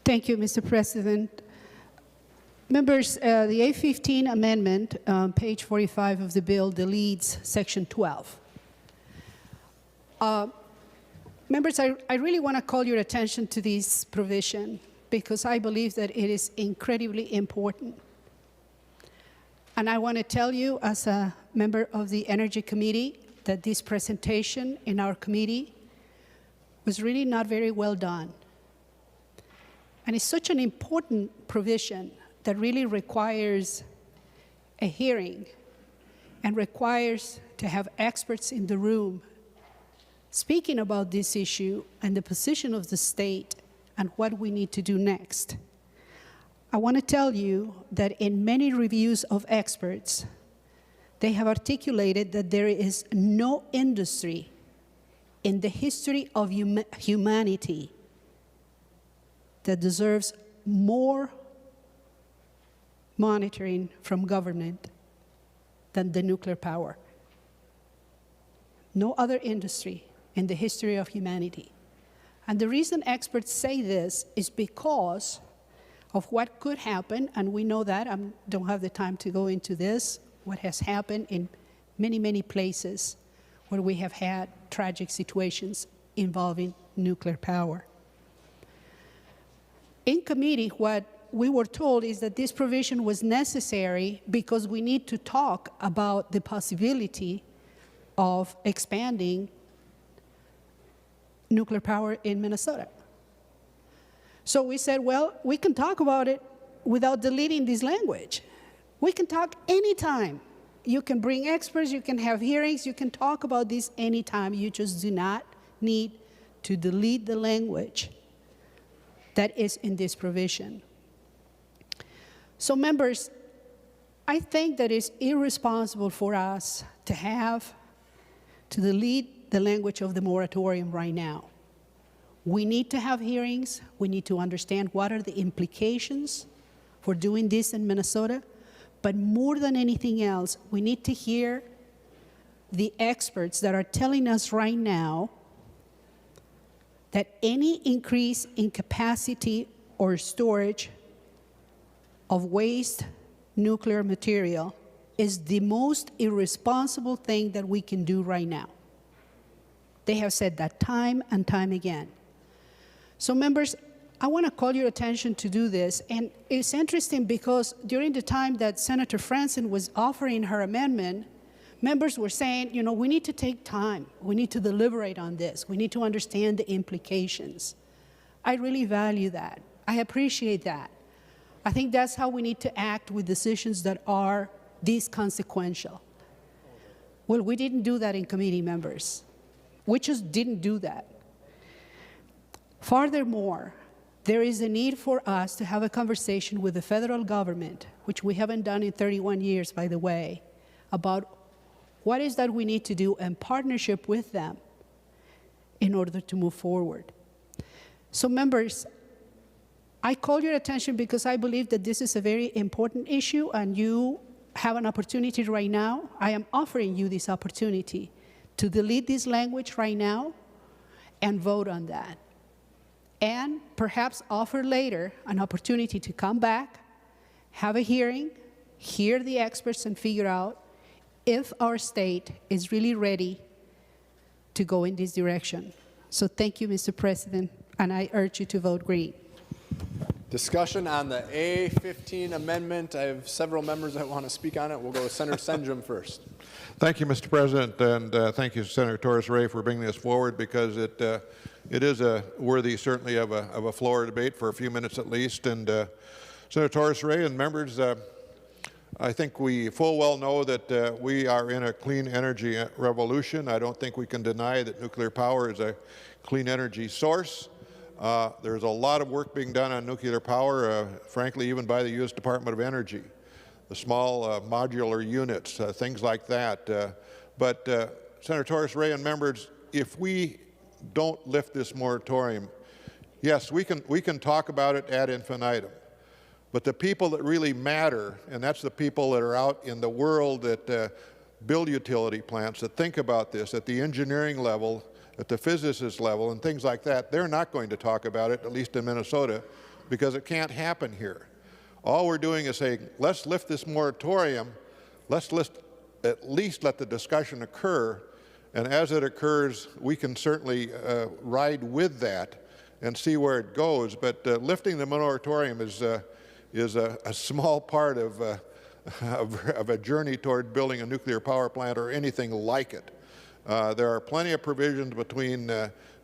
Thank you, Mr. President. Members, the A15 amendment, page 45 of the bill, deletes Section 12. Members, I really want to call your attention to this provision because I believe that it is incredibly important. And I want to tell you, as a member of the Energy Committee, that this presentation in our committee was really not very well done. And it's such an important provision that really requires a hearing and requires to have experts in the room speaking about this issue and the position of the state and what we need to do next. I want to tell you that in many reviews of experts, they have articulated that there is no industry in the history of humanity that deserves more monitoring from government than the nuclear power. No other industry in the history of humanity. And the reason experts say this is because of what could happen, and we know that. I don't have the time to go into this, what has happened in many, many places where we have had tragic situations involving nuclear power. In committee, what we were told is that this provision was necessary because we need to talk about the possibility of expanding nuclear power in Minnesota. So we said, well, we can talk about it without deleting this language. We can talk anytime. You can bring experts, you can have hearings, you can talk about this anytime. You just do not need to delete the language that is in this provision. So members, I think that it's irresponsible for us to delete the language of the moratorium right now. We need to have hearings. We need to understand what are the implications for doing this in Minnesota. But more than anything else, we need to hear the experts that are telling us right now that any increase in capacity or storage of waste nuclear material is the most irresponsible thing that we can do right now. They have said that time and time again. So members, I want to call your attention to do this, and it's interesting because during the time that Senator Franzen was offering her amendment, members were saying, you know, we need to take time. We need to deliberate on this. We need to understand the implications. I really value that. I appreciate that. I think that's how we need to act with decisions that are this consequential. Well, we didn't do that in committee, members. We just didn't do that. Furthermore, there is a need for us to have a conversation with the federal government, which we haven't done in 31 years, by the way, about what is that we need to do in partnership with them in order to move forward. So members, I call your attention because I believe that this is a very important issue and you have an opportunity right now. I am offering you this opportunity to delete this language right now and vote on that. And perhaps offer later an opportunity to come back, have a hearing, hear the experts and figure out if our state is really ready to go in this direction. So thank you, Mr. President, and I urge you to vote green. Discussion on the A15 amendment. I have several members that want to speak on it. We'll go with Senator Senjem first. Thank you, Mr. President, and thank you, Senator Torres Ray, for bringing this forward because it is worthy, certainly, of a floor debate for a few minutes at least. And Senator Torres Ray and members, I think we full well know that we are in a clean energy revolution. I don't think we can deny that nuclear power is a clean energy source. There's a lot of work being done on nuclear power, frankly, even by the U.S. Department of Energy, the small modular units, things like that. But Senator Torres Ray and members, if we don't lift this moratorium, yes, we can talk about it ad infinitum. But the people that really matter, and that's the people that are out in the world that build utility plants, that think about this at the engineering level, at the physicist level, and things like that, they're not going to talk about it, at least in Minnesota, because it can't happen here. All we're doing is saying, let's lift this moratorium, let's at least let the discussion occur, and as it occurs, we can certainly ride with that and see where it goes. But lifting the moratorium is a small part of a journey toward building a nuclear power plant or anything like it. There are plenty of provisions between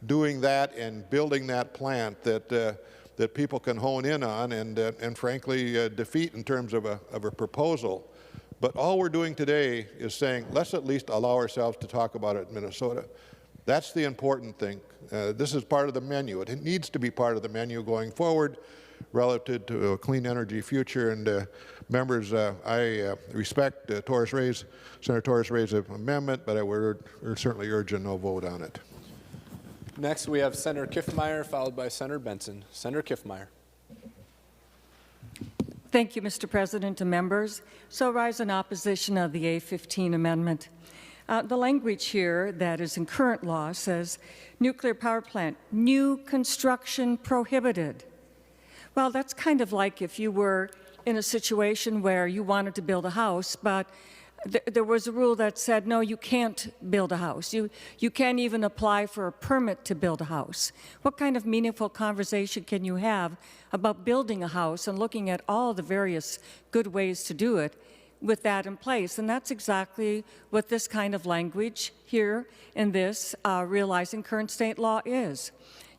doing that and building that plant that people can hone in on and frankly defeat in terms of a proposal. But all we're doing today is saying, let's at least allow ourselves to talk about it in Minnesota. That's the important thing. This is part of the menu. It needs to be part of the menu going forward relative to a clean energy future. And members, I respect Senator Torres Ray's amendment, but I would certainly urge a no vote on it. Next, we have Senator Kiffmeyer, followed by Senator Bensen. Senator Kiffmeyer. Thank you, Mr. President and members. So rise in opposition of the A15 amendment. The language here that is in current law says nuclear power plant, new construction prohibited. Well, that's kind of like if you were in a situation where you wanted to build a house, but there was a rule that said, no, you can't build a house. You can't even apply for a permit to build a house. What kind of meaningful conversation can you have about building a house and looking at all the various good ways to do it with that in place? And that's exactly what this kind of language here in this realizing current state law is.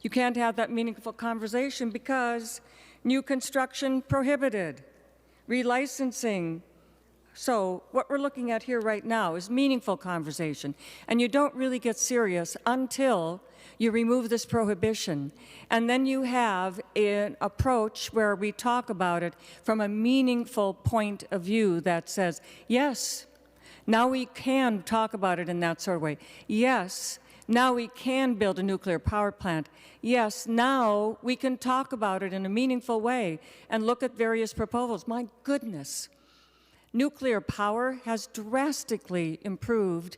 You can't have that meaningful conversation because new construction prohibited, relicensing. So what we're looking at here right now is meaningful conversation, and you don't really get serious until you remove this prohibition. And then you have an approach where we talk about it from a meaningful point of view that says, yes, now we can talk about it in that sort of way. Yes, now we can build a nuclear power plant. Yes, now we can talk about it in a meaningful way and look at various proposals. My goodness. Nuclear power has drastically improved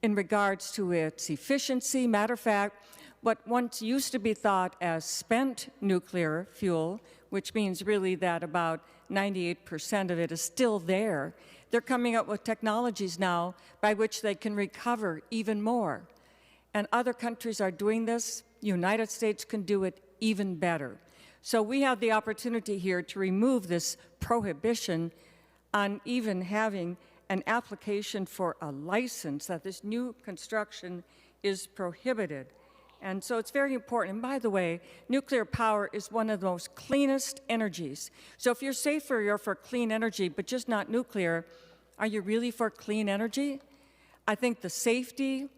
in regards to its efficiency. Matter of fact, what once used to be thought as spent nuclear fuel, which means really that about 98% of it is still there, they're coming up with technologies now by which they can recover even more. And other countries are doing this. The United States can do it even better. So we have the opportunity here to remove this prohibition on even having an application for a license, that this new construction is prohibited. And so it's very important. And by the way, nuclear power is one of the most cleanest energies. So if you're safer, you're for clean energy, but just not nuclear, are you really for clean energy? I think the safety,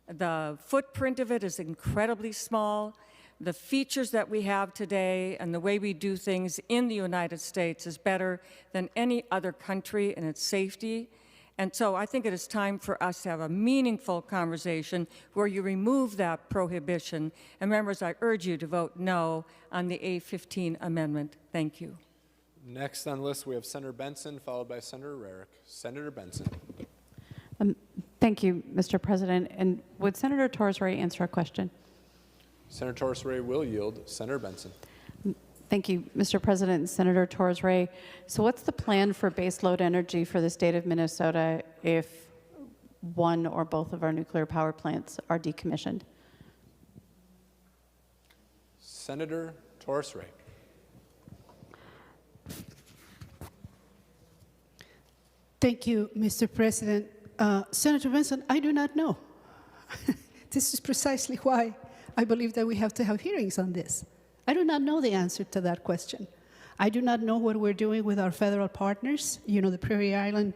the footprint of it is incredibly small. The features that we have today and the way we do things in the United States is better than any other country in its safety. And so I think it is time for us to have a meaningful conversation where you remove that prohibition. And members, I urge you to vote no on the A15 amendment. Thank you. Next on the list, we have Senator Bensen, followed by Senator Rarick. Senator Bensen. Thank you, Mr. President. And would Senator Torres Ray answer a question? Senator Torres Ray will yield. Senator Bensen. Thank you, Mr. President and Senator Torres Ray. So what's the plan for baseload energy for the state of Minnesota if one or both of our nuclear power plants are decommissioned? Senator Torres Ray. Thank you, Mr. President. Senator Benson, I do not know. This is precisely why I believe that we have to have hearings on this. I do not know the answer to that question. I do not know what we're doing with our federal partners. You know, the Prairie Island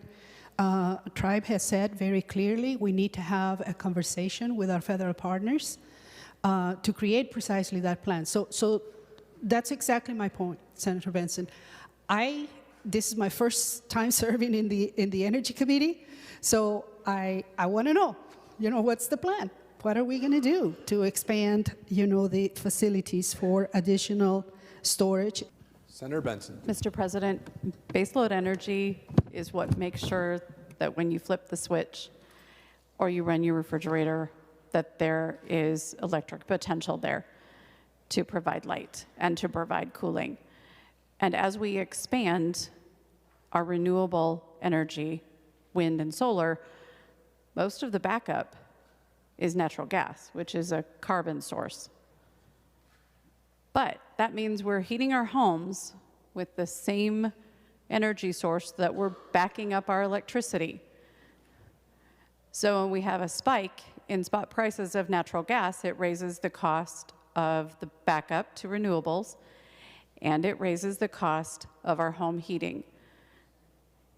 tribe has said very clearly we need to have a conversation with our federal partners to create precisely that plan. So that's exactly my point, Senator Benson. This is my first time serving in the Energy Committee, so I want to know, what's the plan? What are we going to do to expand, the facilities for additional storage? Senator Bensen. Mr. President, baseload energy is what makes sure that when you flip the switch or you run your refrigerator, that there is electric potential there. to provide light and to provide cooling. And as we expand our renewable energy, wind and solar, most of the backup is natural gas, which is a carbon source. But that means we're heating our homes with the same energy source that we're backing up our electricity. So when we have a spike in spot prices of natural gas, it raises the cost of the backup to renewables, and it raises the cost of our home heating.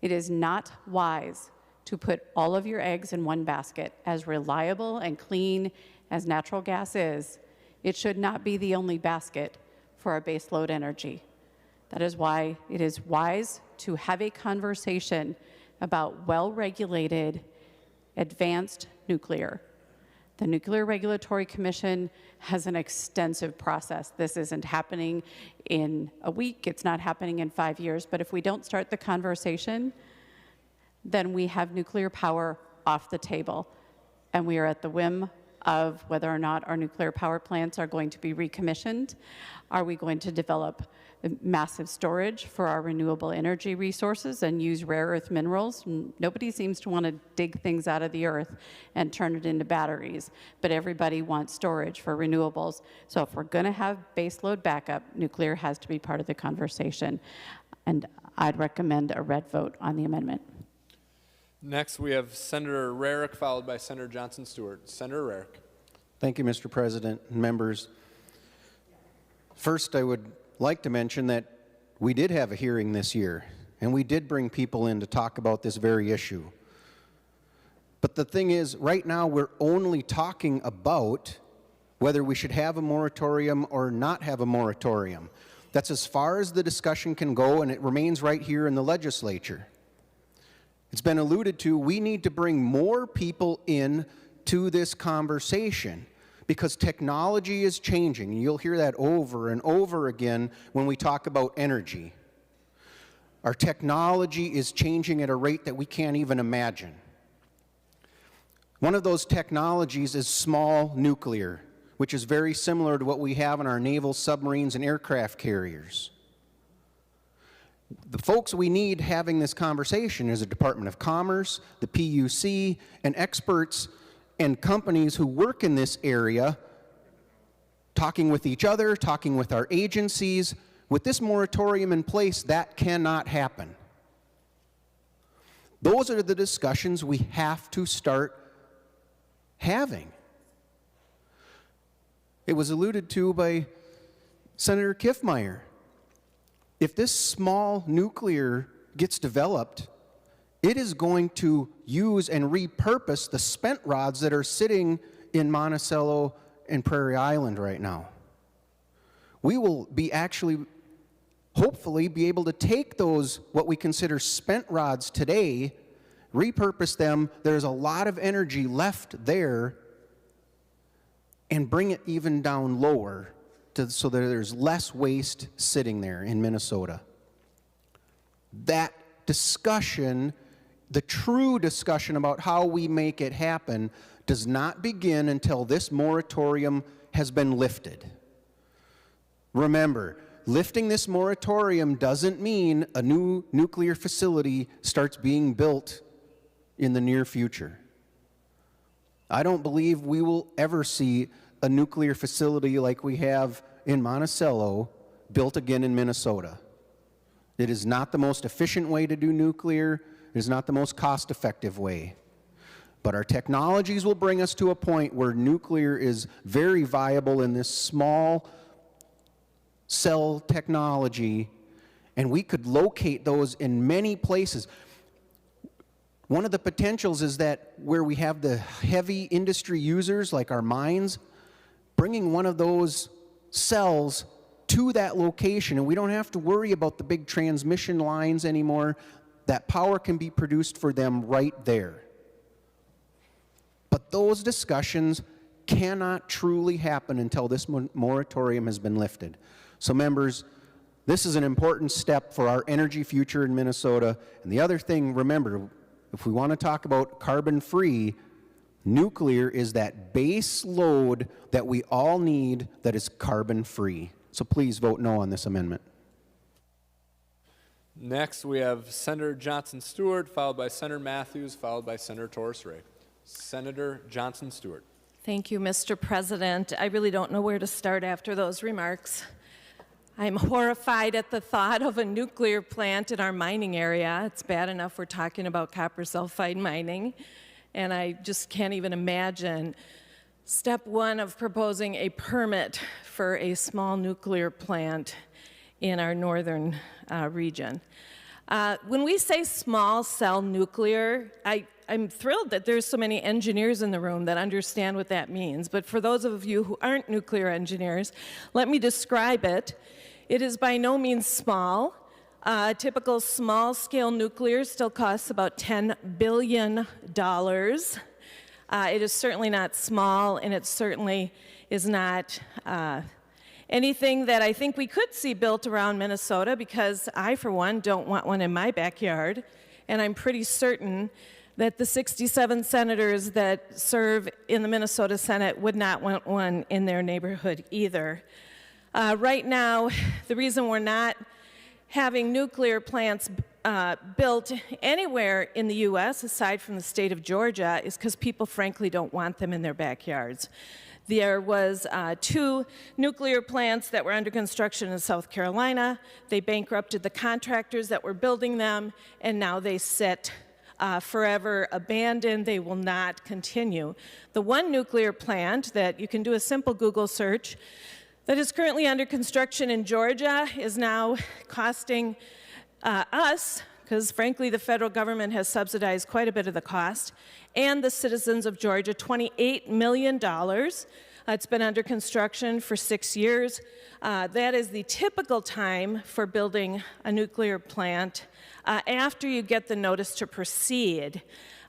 It is not wise to put all of your eggs in one basket. As reliable and clean as natural gas is, it should not be the only basket for our baseload energy. That is why it is wise to have a conversation about well-regulated, advanced nuclear. The Nuclear Regulatory Commission has an extensive process. This isn't happening in a week, it's not happening in 5 years, but if we don't start the conversation, then we have nuclear power off the table, and we are at the whim of whether or not our nuclear power plants are going to be recommissioned. Are we going to develop massive storage for our renewable energy resources and use rare earth minerals? Nobody seems to want to dig things out of the earth and turn it into batteries, but everybody wants storage for renewables. So if we're going to have baseload backup, nuclear has to be part of the conversation. And I'd recommend a red vote on the amendment. Next, we have Senator Rarick, followed by Senator Johnson Stewart. Senator Rarick. Thank you, Mr. President and members. First, I would like to mention that we did have a hearing this year, and we did bring people in to talk about this very issue. But the thing is, right now we're only talking about whether we should have a moratorium or not have a moratorium. That's as far as the discussion can go, and it remains right here in the legislature. It's been alluded to, we need to bring more people in to this conversation because technology is changing. You'll hear that over and over again when we talk about energy. Our technology is changing at a rate that we can't even imagine. One of those technologies is small nuclear, which is very similar to what we have in our naval submarines and aircraft carriers. The folks we need having this conversation is the Department of Commerce, the PUC, and experts and companies who work in this area, talking with each other, talking with our agencies. With this moratorium in place, that cannot happen. Those are the discussions we have to start having. It was alluded to by Senator Kiffmeyer. If this small nuclear gets developed, it is going to use and repurpose the spent rods that are sitting in Monticello and Prairie Island right now. We will be actually, hopefully, be able to take those, what we consider spent rods today, repurpose them, there's a lot of energy left there, and bring it even down lower so that there's less waste sitting there in Minnesota. That discussion, the true discussion about how we make it happen, does not begin until this moratorium has been lifted. Remember, lifting this moratorium doesn't mean a new nuclear facility starts being built in the near future. I don't believe we will ever see a nuclear facility like we have in Monticello built again in Minnesota. It is not the most efficient way to do nuclear. It is not the most cost-effective way. But our technologies will bring us to a point where nuclear is very viable in this small cell technology, and we could locate those in many places. One of the potentials is that where we have the heavy industry users, like our mines, bringing one of those cells to that location, and we don't have to worry about the big transmission lines anymore. That power can be produced for them right there. But those discussions cannot truly happen until this moratorium has been lifted. So members, this is an important step for our energy future in Minnesota. And the other thing, remember, if we want to talk about carbon-free, Nuclear is that base load that we all need that is carbon-free. So please vote no on this amendment. Next, we have Senator Johnson Stewart, followed by Senator Mathews, followed by Senator Torres Ray. Senator Johnson Stewart. Thank you, Mr. President. I really don't know where to start after those remarks. I'm horrified at the thought of a nuclear plant in our mining area. It's bad enough we're talking about copper sulfide mining, and I just can't even imagine step one of proposing a permit for a small nuclear plant in our northern region. When we say small cell nuclear, I'm thrilled that there's so many engineers in the room that understand what that means. But for those of you who aren't nuclear engineers, let me describe it. It is by no means small. Typical small-scale nuclear still costs about $10 billion. It is certainly not small, and it certainly is not anything that I think we could see built around Minnesota, because I, for one, don't want one in my backyard, and I'm pretty certain that the 67 senators that serve in the Minnesota Senate would not want one in their neighborhood either. Right now, the reason we're not having nuclear plants built anywhere in the U.S. aside from the state of Georgia is because people frankly don't want them in their backyards. There was 2 nuclear plants that were under construction in South Carolina. They bankrupted the contractors that were building them, and now they sit forever abandoned. They will not continue. The one nuclear plant that you can do a simple Google search that is currently under construction in Georgia is now costing us, because frankly the federal government has subsidized quite a bit of the cost, and the citizens of Georgia $28 million. It's been under construction for 6 years. That is the typical time for building a nuclear plant after you get the notice to proceed.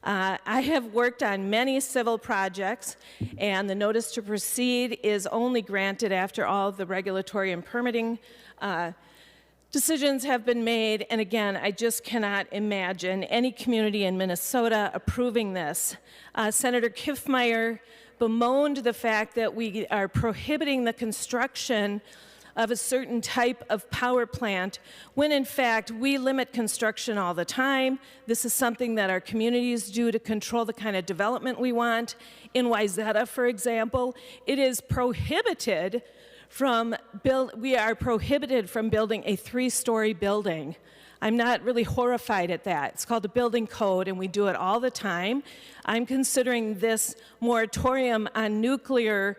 I have worked on many civil projects, and the notice to proceed is only granted after all of the regulatory and permitting decisions have been made. And again, I just cannot imagine any community in Minnesota approving this. Senator Kiffmeyer bemoaned the fact that we are prohibiting the construction of a certain type of power plant, when in fact we limit construction all the time. This is something that our communities do to control the kind of development we want. In Wayzata, for example, it is prohibited from we are prohibited from building a 3-story building. I'm not really horrified at that. It's called the building code, and we do it all the time. I'm considering this moratorium on nuclear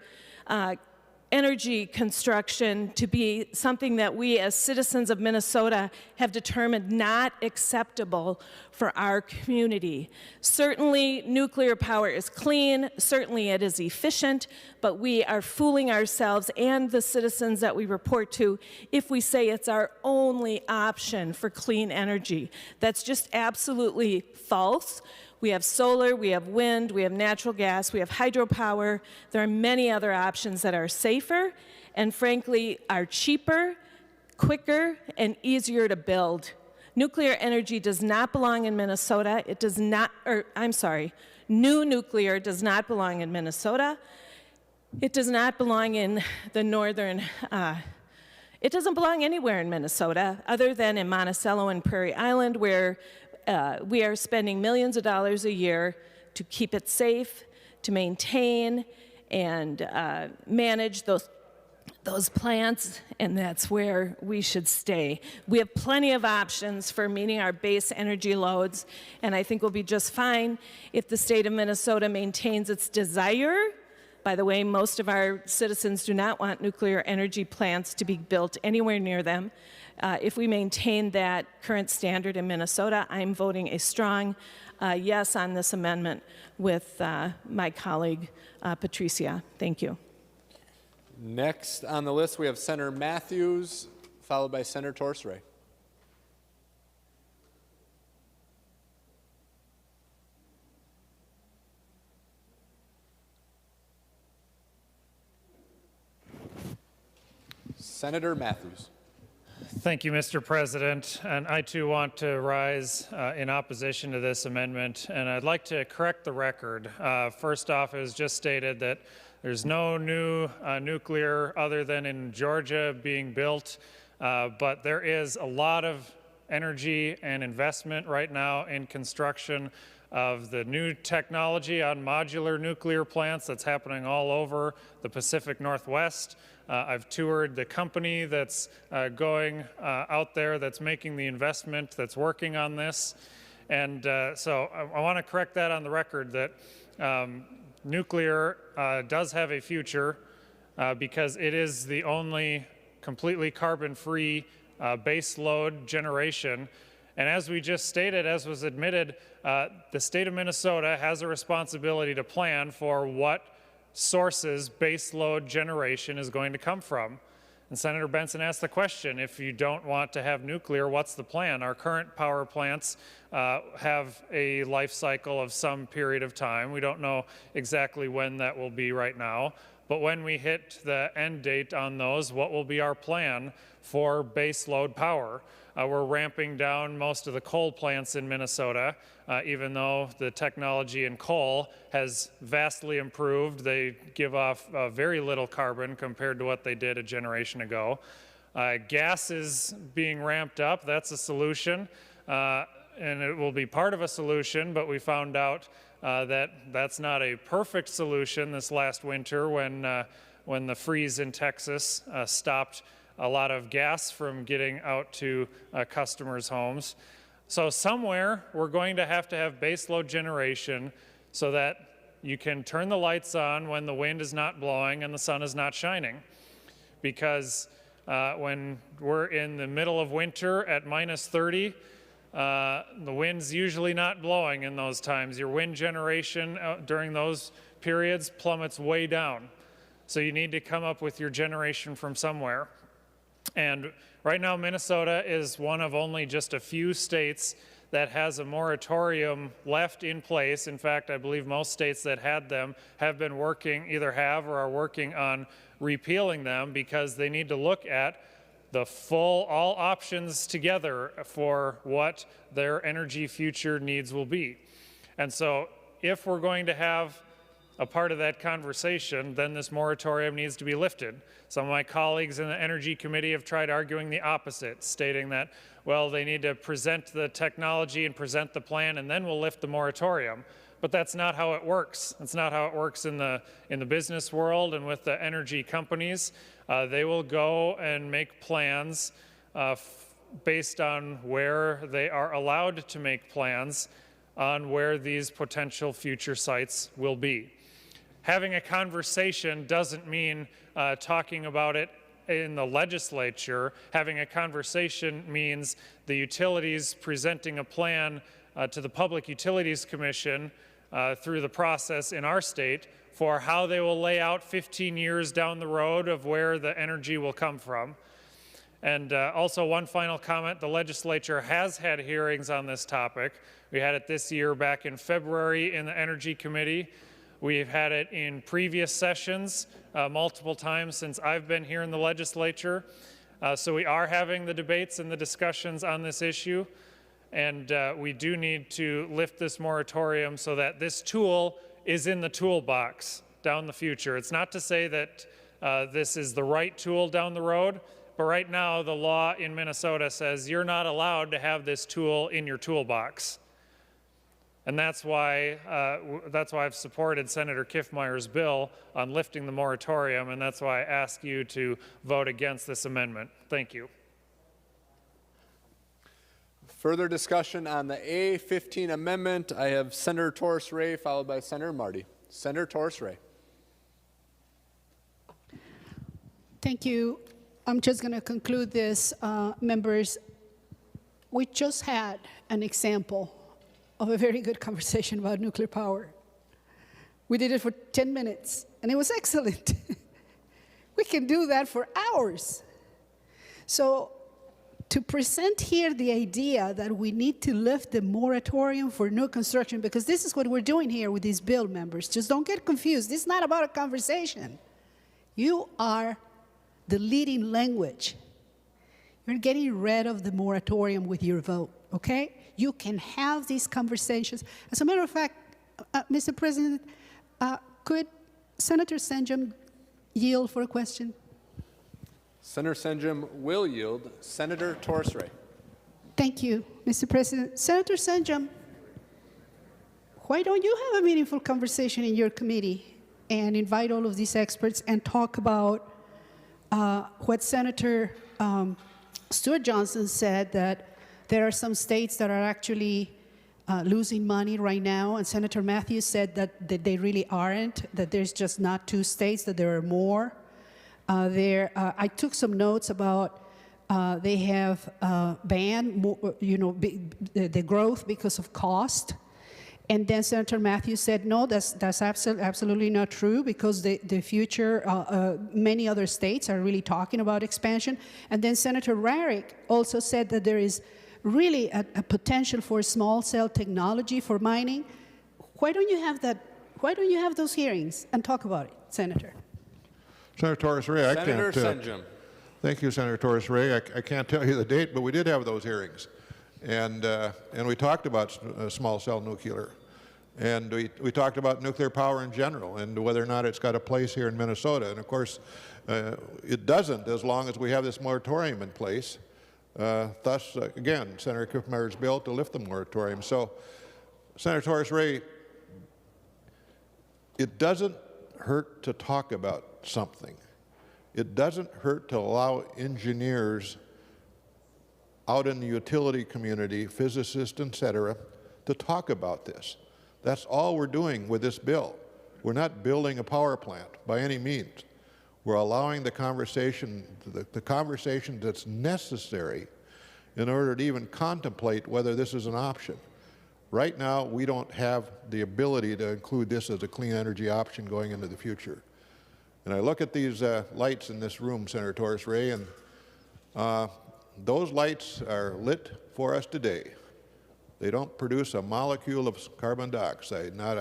energy construction to be something that we as citizens of Minnesota have determined not acceptable for our community. Certainly nuclear power is clean, certainly it is efficient, but we are fooling ourselves and the citizens that we report to if we say it's our only option for clean energy. That's just absolutely false. We have solar, we have wind, we have natural gas, we have hydropower. There are many other options that are safer and frankly are cheaper, quicker, and easier to build. Nuclear energy does not belong in Minnesota. It does not, new nuclear does not belong in Minnesota. It does not belong in the northern, it doesn't belong anywhere in Minnesota other than in Monticello and Prairie Island, where we are spending millions of dollars a year to keep it safe, to maintain and manage those plants, and that's where we should stay. We have plenty of options for meeting our base energy loads, and I think we'll be just fine if the state of Minnesota maintains its desire. By the way, most of our citizens do not want nuclear energy plants to be built anywhere near them. If we maintain that current standard in Minnesota, I'm voting a strong yes on this amendment with my colleague, Patricia. Thank you. Next on the list, we have Senator Mathews, followed by Senator Torres Ray. Senator Mathews. Thank you, Mr. President. And I too want to rise in opposition to this amendment. And I'd like to correct the record. First off, it was just stated that there's no new nuclear other than in Georgia being built. But there is a lot of energy and investment right now in construction of the new technology on modular nuclear plants that's happening all over the Pacific Northwest. I've toured the company that's going out there that's making the investment, that's working on this. And so I want to correct that on the record that nuclear does have a future because it is the only completely carbon-free base load generation. And as we just stated, as was admitted, the state of Minnesota has a responsibility to plan for what sources base load generation is going to come from. And Senator Bensen asked the question, if you don't want to have nuclear, what's the plan? Our current power plants have a life cycle of some period of time. We don't know exactly when that will be right now. But when we hit the end date on those, what will be our plan for base load power? We're ramping down most of the coal plants in Minnesota, even though the technology in coal has vastly improved. They give off very little carbon compared to what they did a generation ago. Gas is being ramped up. That's a solution, and it will be part of a solution, but we found out that that's not a perfect solution this last winter when the freeze in Texas stopped a lot of gas from getting out to customers' homes. So somewhere we're going to have baseload generation so that you can turn the lights on when the wind is not blowing and the sun is not shining. Because when we're in the middle of winter at -30, the wind's usually not blowing in those times. Your wind generation during those periods plummets way down. So you need to come up with your generation from somewhere. And right now, Minnesota is one of only just a few states that has a moratorium left in place. In fact, I believe most states that had them have been working, either have or are working on repealing them because they need to look at the all options together for what their energy future needs will be. And so if we're going to have a part of that conversation, then this moratorium needs to be lifted. Some of my colleagues in the Energy Committee have tried arguing the opposite, stating that, well, they need to present the technology and present the plan, and then we'll lift the moratorium. But that's not how it works. That's not how it works in the business world and with the energy companies. They will go and make plans based on where they are allowed to make plans on where these potential future sites will be. Having a conversation doesn't mean talking about it in the legislature. Having a conversation means the utilities presenting a plan to the Public Utilities Commission through the process in our state for how they will lay out 15 years down the road of where the energy will come from. And also one final comment, the legislature has had hearings on this topic. We had it this year back in February in the Energy Committee. We've had it in previous sessions multiple times since I've been here in the legislature. So we are having the debates and the discussions on this issue. And we do need to lift this moratorium so that this tool is in the toolbox down the future. It's not to say that this is the right tool down the road, but right now the law in Minnesota says you're not allowed to have this tool in your toolbox. And that's why I've supported Senator Kiffmeyer's bill on lifting the moratorium, and that's why I ask you to vote against this amendment. Thank you. Further discussion on the A15 amendment. I have Senator Torres Ray followed by Senator Marty. Senator Torres Ray. Thank you. I'm just going to conclude this, members. We just had an example of a very good conversation about nuclear power. We did it for 10 minutes, and it was excellent. We can do that for hours. So to present here the idea that we need to lift the moratorium for new construction, because this is what we're doing here with this bill, members. Just don't get confused. This is not about a conversation. You are the leading language. You're getting rid of the moratorium with your vote, okay? You can have these conversations. As a matter of fact, Mr. President, could Senator Senjem yield for a question? Senator Senjem will yield. Senator Torres Ray. Thank you, Mr. President. Senator Senjem, why don't you have a meaningful conversation in your committee and invite all of these experts and talk about what Senator Stuart Johnson said, that there are some states that are actually losing money right now, and Senator Mathews said that they really aren't, that there's just not 2 states, that there are more. I took some notes about they have banned, the growth because of cost. And then Senator Mathews said, no, that's absolutely not true, because the future, many other states are really talking about expansion. And then Senator Rarick also said that there is really a potential for small cell technology for mining. Why don't you have that? Why don't you have those hearings and talk about it, Senator? Senator Torres Ray, I Senator can't. Senjem. Thank you, Senator Torres Ray. I can't tell you the date, but we did have those hearings, and we talked about small cell nuclear, and we talked about nuclear power in general and whether or not it's got a place here in Minnesota. And of course, it doesn't, as long as we have this moratorium in place. Thus, again, Senator Kiffmeyer's bill to lift the moratorium. So, Senator Torres Ray, it doesn't hurt to talk about something. It doesn't hurt to allow engineers out in the utility community, physicists, et cetera, to talk about this. That's all we're doing with this bill. We're not building a power plant by any means. We're allowing the conversation that's necessary in order to even contemplate whether this is an option. Right now, we don't have the ability to include this as a clean energy option going into the future. And I look at these lights in this room, Senator Torres Ray, and those lights are lit for us today. They don't produce a molecule of carbon dioxide, not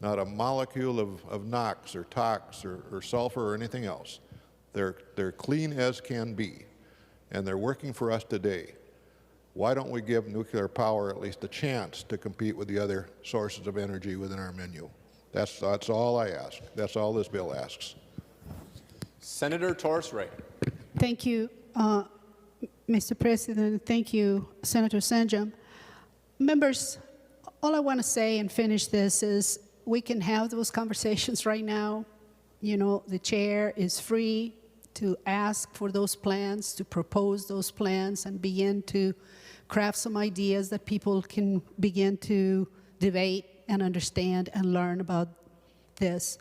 a molecule of NOx or TOX or sulfur or anything else. They're clean as can be, and they're working for us today. Why don't we give nuclear power at least a chance to compete with the other sources of energy within our menu? That's all I ask. That's all this bill asks. Senator Torres Ray. Thank you, Mr. President. Thank you, Senator Senjem. Members, all I want to say and finish this is we can have those conversations right now. You know, the chair is free to ask for those plans, to propose those plans, and begin to craft some ideas that people can begin to debate and understand and learn about this.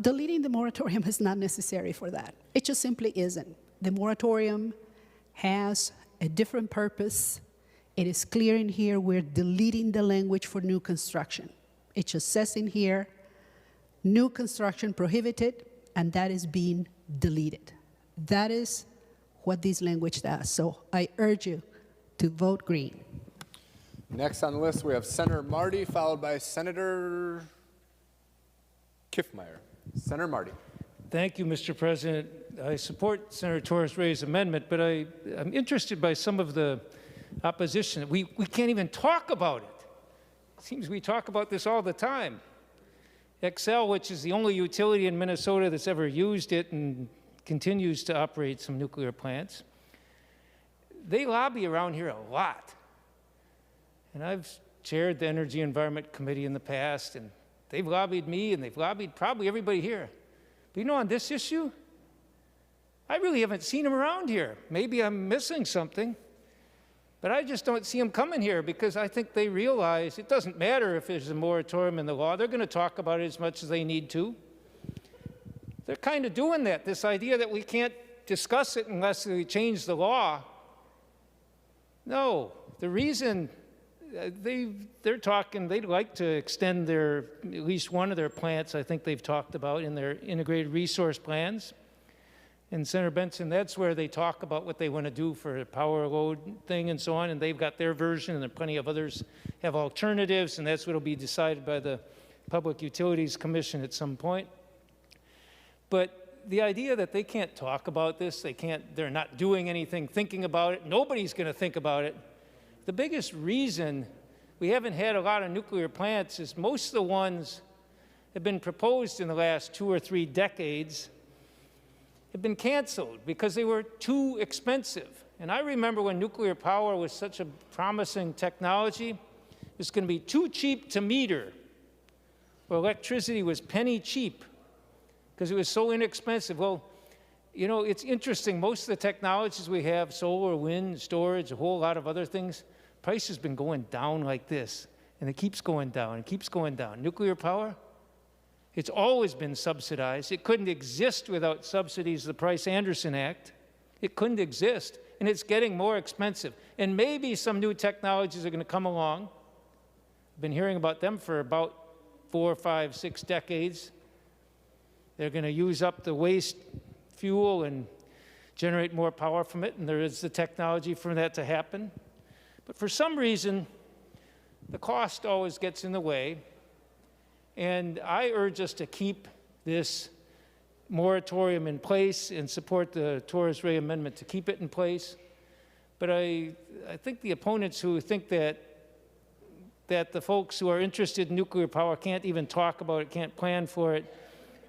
Deleting the moratorium is not necessary for that. It just simply isn't. The moratorium has a different purpose. It is clear in here we're deleting the language for new construction. It just says in here, new construction prohibited, and that is being deleted. That is what this language does. So I urge you to vote green. Next on the list, we have Senator Marty, followed by Senator Kiffmeyer. Senator Marty. Thank you, Mr. President. I support Senator Torres Ray's amendment, but I'm interested by some of the opposition. We can't even talk about it. It seems we talk about this all the time. Xcel, which is the only utility in Minnesota that's ever used it and continues to operate some nuclear plants, they lobby around here a lot. And I've chaired the Energy Environment Committee in the past, and they've lobbied me, and they've lobbied probably everybody here. But you know, on this issue, I really haven't seen them around here. Maybe I'm missing something, but I just don't see them coming here because I think they realize it doesn't matter if there's a moratorium in the law. They're going to talk about it as much as they need to. They're kind of doing that, this idea that we can't discuss it unless we change the law. No, the reason they're talking, they'd like to extend at least one of their plants, I think they've talked about in their integrated resource plans. And Senator Benson, that's where they talk about what they want to do for a power load thing and so on, and they've got their version, and there are plenty of others have alternatives, and that's what will be decided by the Public Utilities Commission at some point. But the idea that they can't talk about this, they're not doing anything, thinking about it, nobody's going to think about it. The biggest reason we haven't had a lot of nuclear plants is most of the ones have been proposed in the last 2 or 3 decades have been canceled because they were too expensive. And I remember when nuclear power was such a promising technology, it's going to be too cheap to meter, where electricity was penny cheap because it was so inexpensive. Well, you know, it's interesting. Most of the technologies we have, solar, wind, storage, a whole lot of other things, price has been going down like this, and it keeps going down and keeps going down. Nuclear power, it's always been subsidized. It couldn't exist without subsidies, the Price-Anderson Act. It couldn't exist, and it's getting more expensive. And maybe some new technologies are going to come along. I've been hearing about them for about 4, 5, 6 decades. They're going to use up the waste fuel and generate more power from it, and there is the technology for that to happen. But for some reason, the cost always gets in the way, and I urge us to keep this moratorium in place and support the Torres Ray amendment to keep it in place. But I think the opponents who think that the folks who are interested in nuclear power can't even talk about it, can't plan for it,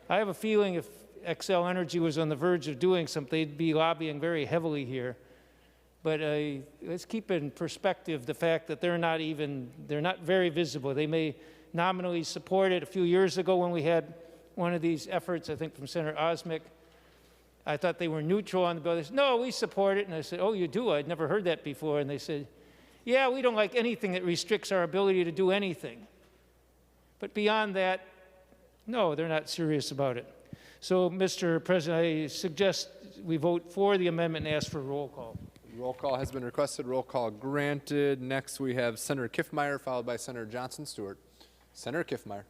I have a feeling if Xcel Energy was on the verge of doing something, they'd be lobbying very heavily here. But let's keep in perspective the fact that they're not very visible. They may nominally support it. A few years ago when we had one of these efforts, I think from Senator Osmick, I thought they were neutral on the bill. They said, no, we support it. And I said, oh, you do? I'd never heard that before. And they said, yeah, we don't like anything that restricts our ability to do anything. But beyond that, no, they're not serious about it. So, Mr. President, I suggest we vote for the amendment and ask for a roll call. Roll call has been requested. Roll call granted. Next, we have Senator Kiffmeyer, followed by Senator Johnson Stewart. Senator Kiffmeyer.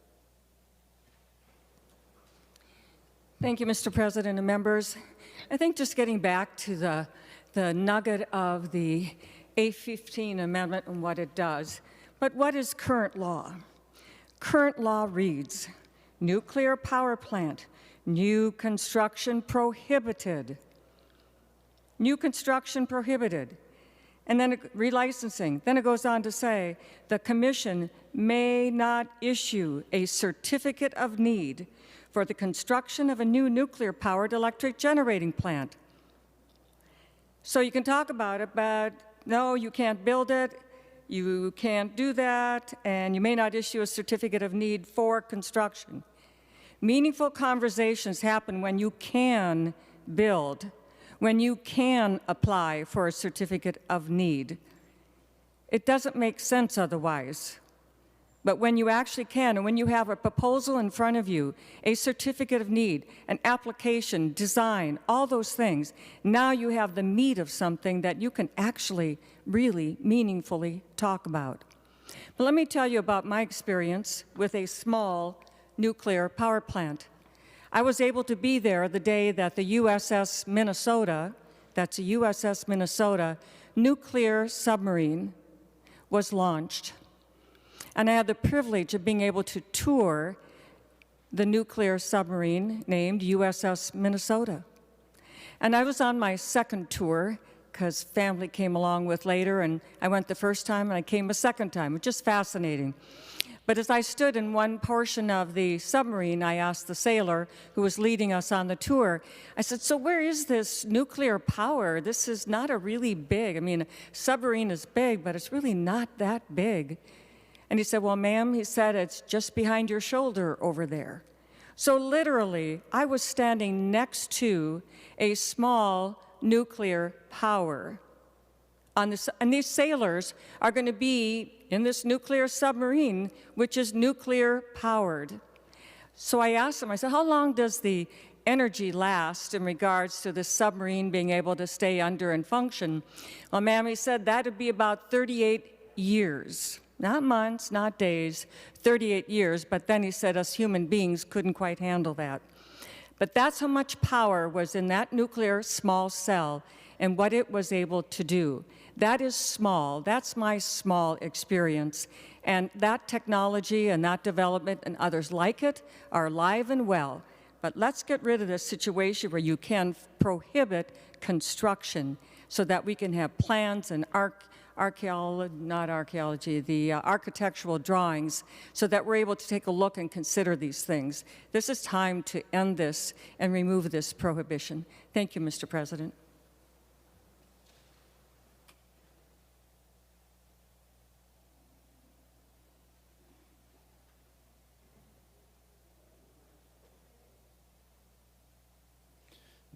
Thank you, Mr. President and members. I think just getting back to the nugget of the A15 amendment and what it does. But what is current law? Current law reads, nuclear power plant, new construction prohibited. New construction prohibited. And then relicensing. Then it goes on to say, the Commission may not issue a certificate of need for the construction of a new nuclear-powered electric generating plant. So you can talk about it, but no, you can't build it, you can't do that, and you may not issue a certificate of need for construction. Meaningful conversations happen when you can build, when you can apply for a certificate of need. It doesn't make sense otherwise. But when you actually can, and when you have a proposal in front of you, a certificate of need, an application, design, all those things, now you have the meat of something that you can actually really meaningfully talk about. But let me tell you about my experience with a small nuclear power plant. I was able to be there the day that the USS Minnesota, that's a USS Minnesota, nuclear submarine was launched. And I had the privilege of being able to tour the nuclear submarine named USS Minnesota. And I was on my second tour because family came along with later, and I went the first time and I came a second time. It was just fascinating. But as I stood in one portion of the submarine, I asked the sailor who was leading us on the tour, I said, so where is this nuclear power? This is not a really big, I mean, a submarine is big, but it's really not that big. And he said, well, ma'am, he said, it's just behind your shoulder over there. So literally, I was standing next to a small nuclear power. And these sailors are going to be in this nuclear submarine, which is nuclear powered. So I asked them, I said, how long does the energy last in regards to the submarine being able to stay under and function? Well, ma'am, he said that would be about 38 years. Not months, not days, 38 years, but then he said us human beings couldn't quite handle that. But that's how much power was in that nuclear small cell and what it was able to do. That is small. That's my small experience. And that technology and that development and others like it are alive and well. But let's get rid of this situation where you can prohibit construction so that we can have plans and architectural drawings so that we're able to take a look and consider these things. This is time to end this and remove this prohibition. Thank you, Mr. President.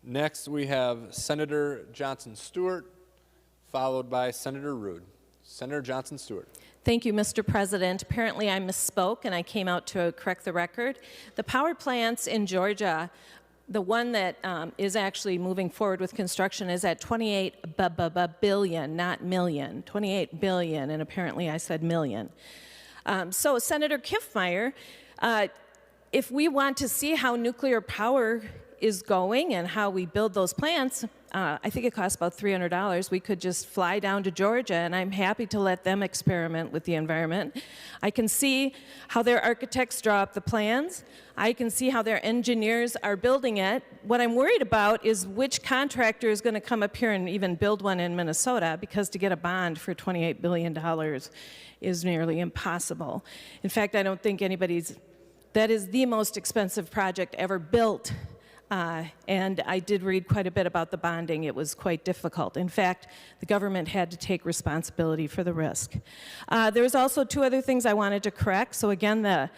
Next, we have Senator Johnson Stewart, followed by Senator Ruud. Senator Johnson Stewart. Thank you, Mr. President. Apparently I misspoke and I came out to correct the record. The power plants in Georgia, the one that is actually moving forward with construction is at 28 billion, not million, 28 billion, and apparently I said million. So Senator Kiffmeyer, if we want to see how nuclear power is going and how we build those plants, I think it costs about $300. We could just fly down to Georgia, and I'm happy to let them experiment with the environment. I can see how their architects draw up the plans. I can see how their engineers are building it. What I'm worried about is which contractor is going to come up here and even build one in Minnesota, because to get a bond for $28 billion is nearly impossible. In fact, I don't think that is the most expensive project ever built. And I did read quite a bit about the bonding. It was quite difficult. In fact, the government had to take responsibility for the risk. There was also two other things I wanted to correct. So again, the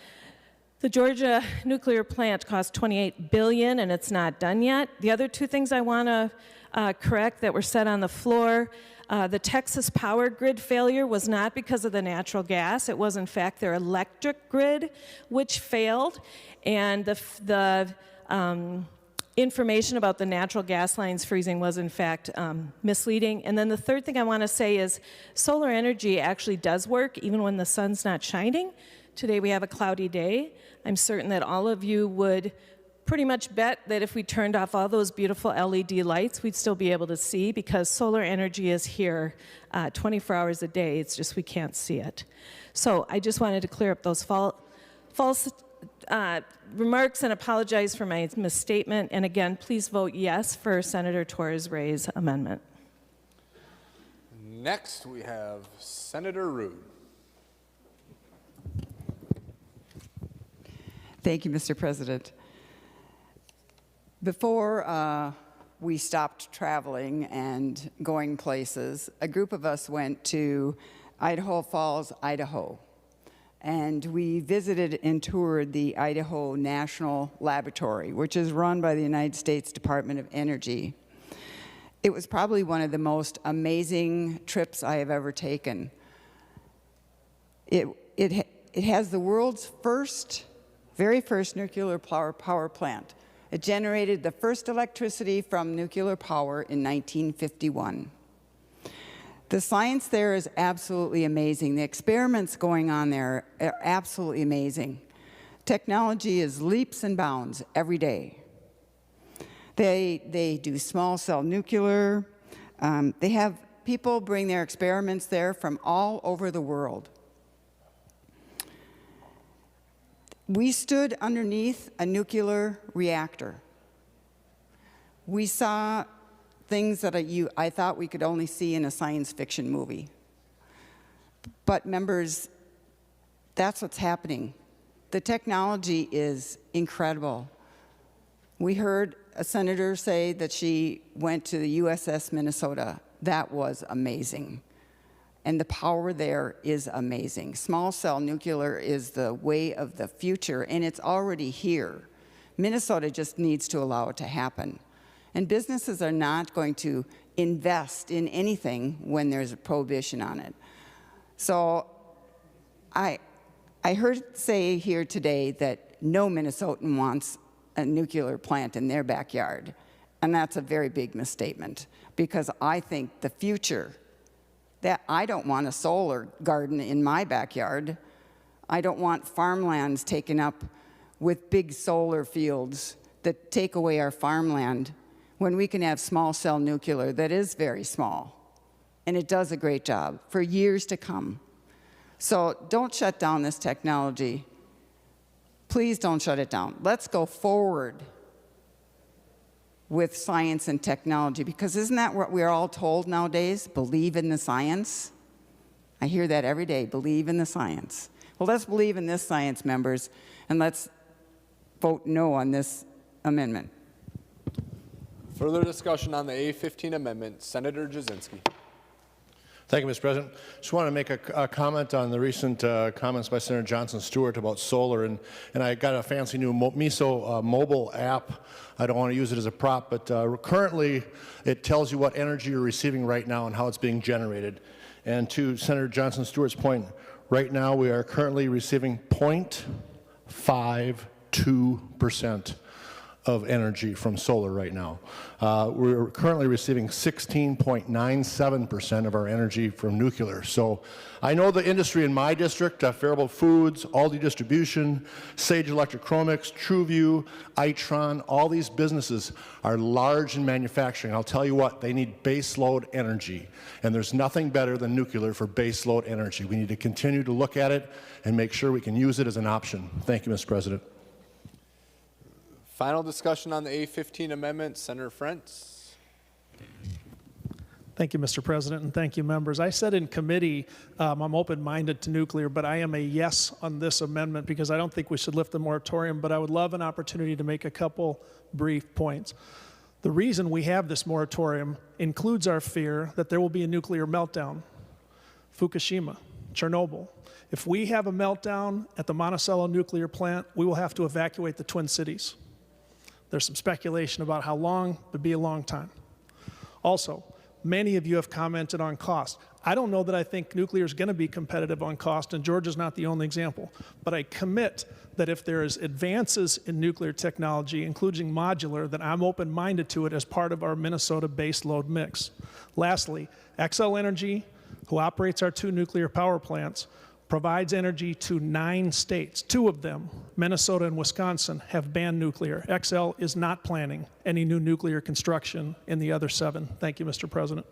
Georgia nuclear plant cost $28 billion, and it's not done yet. The other two things I want to correct that were said on the floor, the Texas power grid failure was not because of the natural gas. It was, in fact, their electric grid which failed, and the information about the natural gas lines freezing was, in fact, misleading. And then the third thing I want to say is solar energy actually does work even when the sun's not shining. Today we have a cloudy day. I'm certain that all of you would pretty much bet that if we turned off all those beautiful LED lights, we'd still be able to see, because solar energy is here 24 hours a day. It's just we can't see it. So I just wanted to clear up those false remarks and apologize for my misstatement. And again, please vote yes for Senator Torres Ray's amendment. Next, we have Senator Ruud. Thank you, Mr. President. Before we stopped traveling and going places, a group of us went to Idaho Falls, Idaho. And we visited and toured the Idaho National Laboratory, which is run by the United States Department of Energy. It was probably one of the most amazing trips I have ever taken. It has the world's very first nuclear power plant. It generated the first electricity from nuclear power in 1951. The science there is absolutely amazing. The experiments going on there are absolutely amazing. Technology is leaps and bounds every day. They do small cell nuclear. They have people bring their experiments there from all over the world. We stood underneath a nuclear reactor. We saw things that I thought we could only see in a science fiction movie. But members, that's what's happening. The technology is incredible. We heard a senator say that she went to the USS Minnesota. That was amazing. And the power there is amazing. Small cell nuclear is the way of the future, and it's already here. Minnesota just needs to allow it to happen. And businesses are not going to invest in anything when there's a prohibition on it. So I heard say here today that no Minnesotan wants a nuclear plant in their backyard. And that's a very big misstatement, because I think the future, that I don't want a solar garden in my backyard. I don't want farmlands taken up with big solar fields that take away our farmland, when we can have small cell nuclear that is very small, and it does a great job for years to come. So don't shut down this technology. Please don't shut it down. Let's go forward with science and technology, because isn't that what we're all told nowadays? Believe in the science. I hear that every day, believe in the science. Well, let's believe in this science, members, and let's vote no on this amendment. Further discussion on the A15 amendment, Senator Jasinski. Thank you, Mr. President. Just want to make a comment on the recent comments by Senator Johnson Stewart about solar, and I got a fancy new MISO mobile app. I don't want to use it as a prop, but currently it tells you what energy you're receiving right now and how it's being generated. And to Senator Johnson Stewart's point, right now we are currently receiving 0.52% of energy from solar right now. We're currently receiving 16.97% of our energy from nuclear. So I know the industry in my district, Faribault Foods, Aldi Distribution, Sage Electrochromics, TrueView, Itron, all these businesses are large in manufacturing. I'll tell you what, they need base load energy. And there's nothing better than nuclear for base load energy. We need to continue to look at it and make sure we can use it as an option. Thank you, Mr. President. Final discussion on the A15 amendment, Senator Frentz. Thank you, Mr. President, and thank you, members. I said in committee I'm open-minded to nuclear, but I am a yes on this amendment because I don't think we should lift the moratorium, but I would love an opportunity to make a couple brief points. The reason we have this moratorium includes our fear that there will be a nuclear meltdown. Fukushima, Chernobyl. If we have a meltdown at the Monticello nuclear plant, we will have to evacuate the Twin Cities. There's some speculation about how long, but it'd be a long time. Also, many of you have commented on cost. I don't know that I think nuclear is going to be competitive on cost, and Georgia's not the only example. But I commit that if there is advances in nuclear technology, including modular, that I'm open-minded to it as part of our Minnesota baseload mix. Lastly, Xcel Energy, who operates our 2 nuclear power plants, provides energy to 9 states. 2 of them, Minnesota and Wisconsin, have banned nuclear. Xcel is not planning any new nuclear construction in the other 7. Thank you, Mr. President.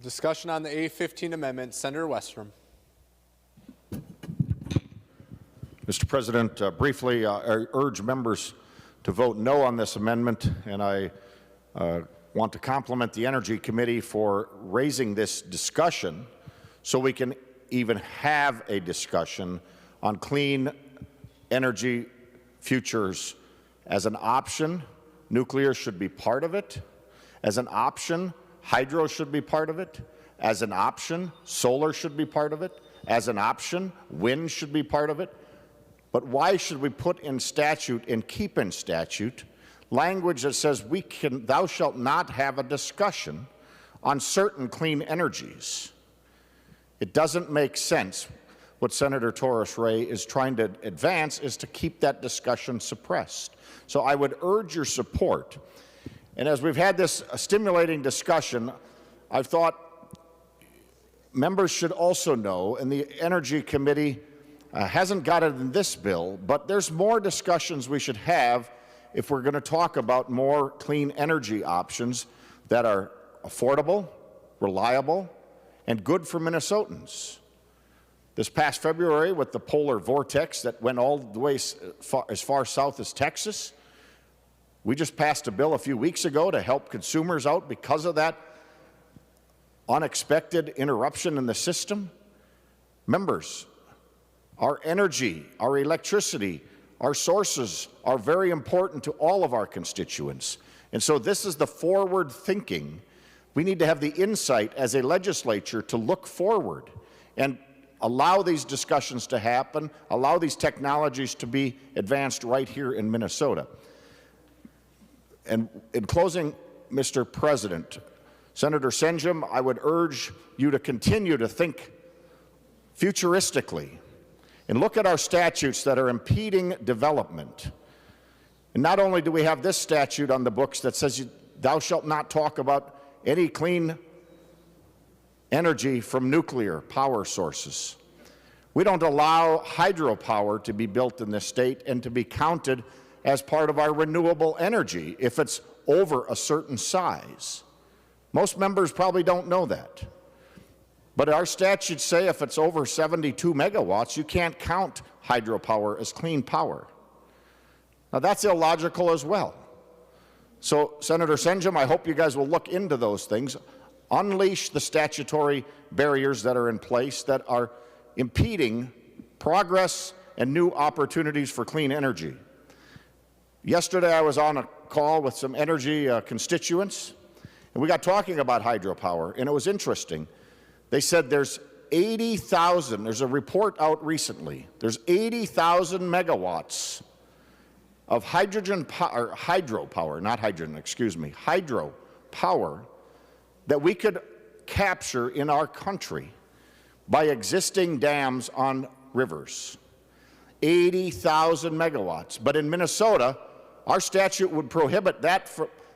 Discussion on the A15 amendment, Senator Westrom. Mr. President, briefly, I urge members to vote no on this amendment, and I want to compliment the Energy Committee for raising this discussion so we can even have a discussion on clean energy futures. As an option, nuclear should be part of it. As an option, hydro should be part of it. As an option, solar should be part of it. As an option, wind should be part of it. But why should we put in statute and keep in statute language that says thou shalt not have a discussion on certain clean energies? It doesn't make sense. What Senator Torres Ray is trying to advance is to keep that discussion suppressed. So I would urge your support. And as we've had this stimulating discussion, I've thought members should also know, and the Energy Committee hasn't got it in this bill, but there's more discussions we should have if we're going to talk about more clean energy options that are affordable, reliable, and good for Minnesotans. This past February, with the polar vortex that went all the way as far south as Texas, we just passed a bill a few weeks ago to help consumers out because of that unexpected interruption in the system. Members, our energy, our electricity, our sources are very important to all of our constituents. And so this is the forward thinking. We need to have the insight as a legislature to look forward and allow these discussions to happen, allow these technologies to be advanced right here in Minnesota. And in closing, Mr. President, Senator Senjem, I would urge you to continue to think futuristically and look at our statutes that are impeding development. And not only do we have this statute on the books that says thou shalt not talk about any clean energy from nuclear power sources. We don't allow hydropower to be built in this state and to be counted as part of our renewable energy if it's over a certain size. Most members probably don't know that. But our statutes say if it's over 72 megawatts, you can't count hydropower as clean power. Now, that's illogical as well. So, Senator Senjem, I hope you guys will look into those things, unleash the statutory barriers that are in place that are impeding progress and new opportunities for clean energy. Yesterday, I was on a call with some energy constituents, and we got talking about hydropower, and it was interesting. They said there's 80,000, there's a report out recently, there's 80,000 megawatts of hydropower, not hydrogen, excuse me, hydropower that we could capture in our country by existing dams on rivers. 80,000 megawatts. But in Minnesota, our statute would prohibit that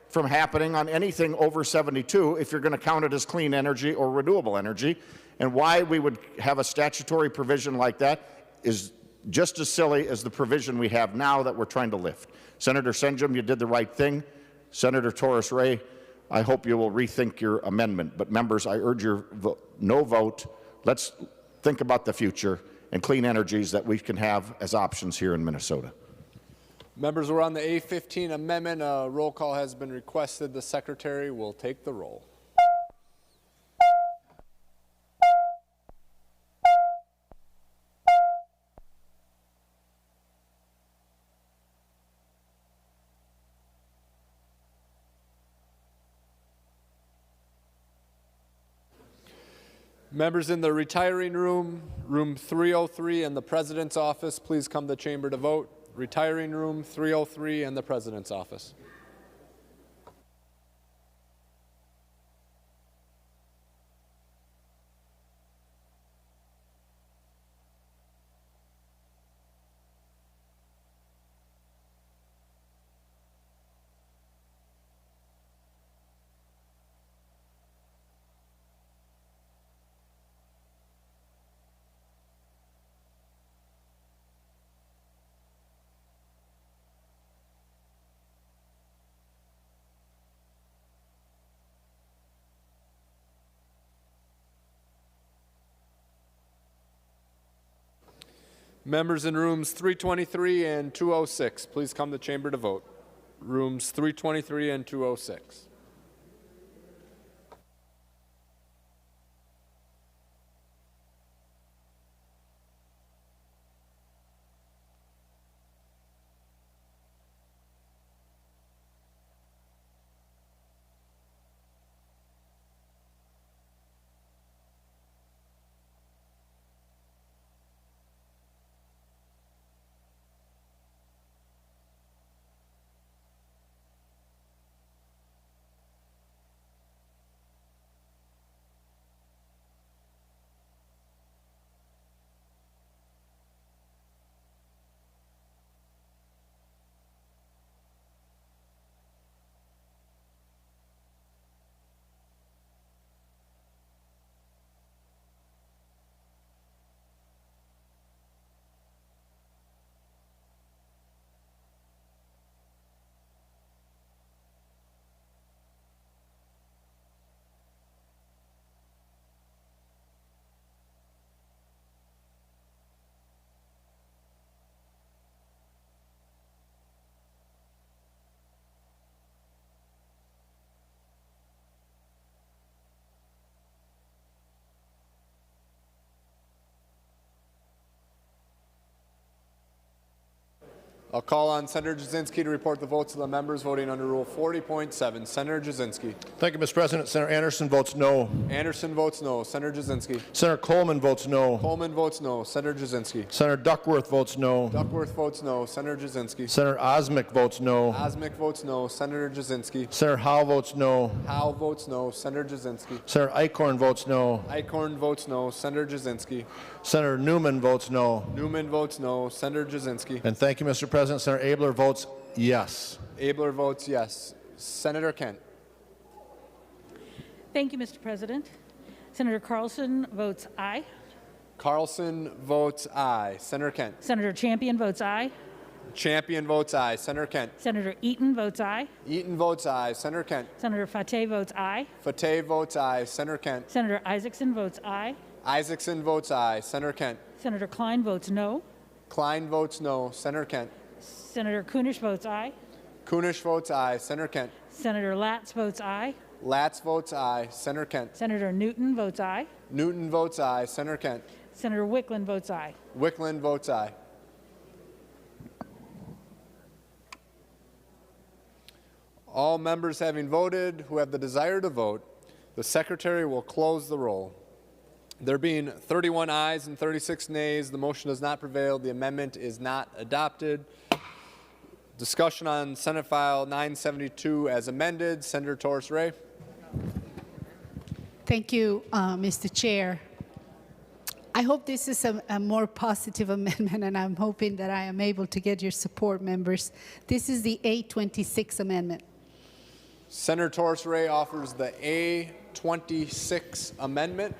from happening on anything over 72 if you're going to count it as clean energy or renewable energy. And why we would have a statutory provision like that is just as silly as the provision we have now that we're trying to lift. Senator Senjem, you did the right thing. Senator Torres Ray, I hope you will rethink your amendment. But members, I urge your no vote. Let's think about the future and clean energies that we can have as options here in Minnesota. Members, we're on the A15 amendment. A roll call has been requested. The secretary will take the roll. Members in the retiring room, room 303 and the President's office, please come to the chamber to vote. Retiring room 303 and the President's office. Members in rooms 323 and 206, please come to the chamber to vote. Rooms 323 and 206. I'll call on Senator Jasinski to report the votes of the members voting under Rule 40.7. Senator Jasinski. Thank you, Mr. President. Senator Anderson votes no. Anderson votes no. Senator Jasinski. Senator Coleman votes no. Coleman votes no. Senator Jasinski. Senator Duckworth votes no. Duckworth votes no. Senator Jasinski. Senator Osmick votes no. Osmick votes no. Senator Jasinski. Senator Howe votes no. Howe votes no. Senator Jasinski. Senator Eichhorn votes no. Eichhorn votes no. Senator Jasinski. Senator Newman votes no. Newman votes no. Senator Jasinski. And thank you, Mr. President. Senator Abler votes yes. Abler votes yes. Senator Kent. Thank you, Mr. President. Senator Carlson votes aye. Carlson votes aye. Senator Kent. Senator Champion votes aye. Champion votes aye. Senator Kent. Senator Eaton votes aye. Eaton votes aye. Senator Kent. Senator Fateh votes aye. Fateh votes aye. Senator Kent. Senator Isaacson votes aye. Isaacson votes aye. Senator Kent. Senator Klein votes no. Klein votes no. Senator Kent. Senator Kunish votes aye. Kunish votes aye. Senator Kent. Senator Latz votes aye. Latz votes aye. Senator Kent. Senator Newton votes aye. Newton votes aye. Senator Kent. Senator Wickland votes aye. Wickland votes aye. All members having voted who have the desire to vote, the Secretary will close the roll. There being 31 ayes and 36 nays, the motion does not prevail. The amendment is not adopted. Discussion on Senate File 972 as amended. Senator Torres Ray. Thank you, Mr. Chair. I hope this is a more positive amendment, and I'm hoping that I am able to get your support, members. This is the A26 amendment. Senator Torres Ray offers the A26 amendment.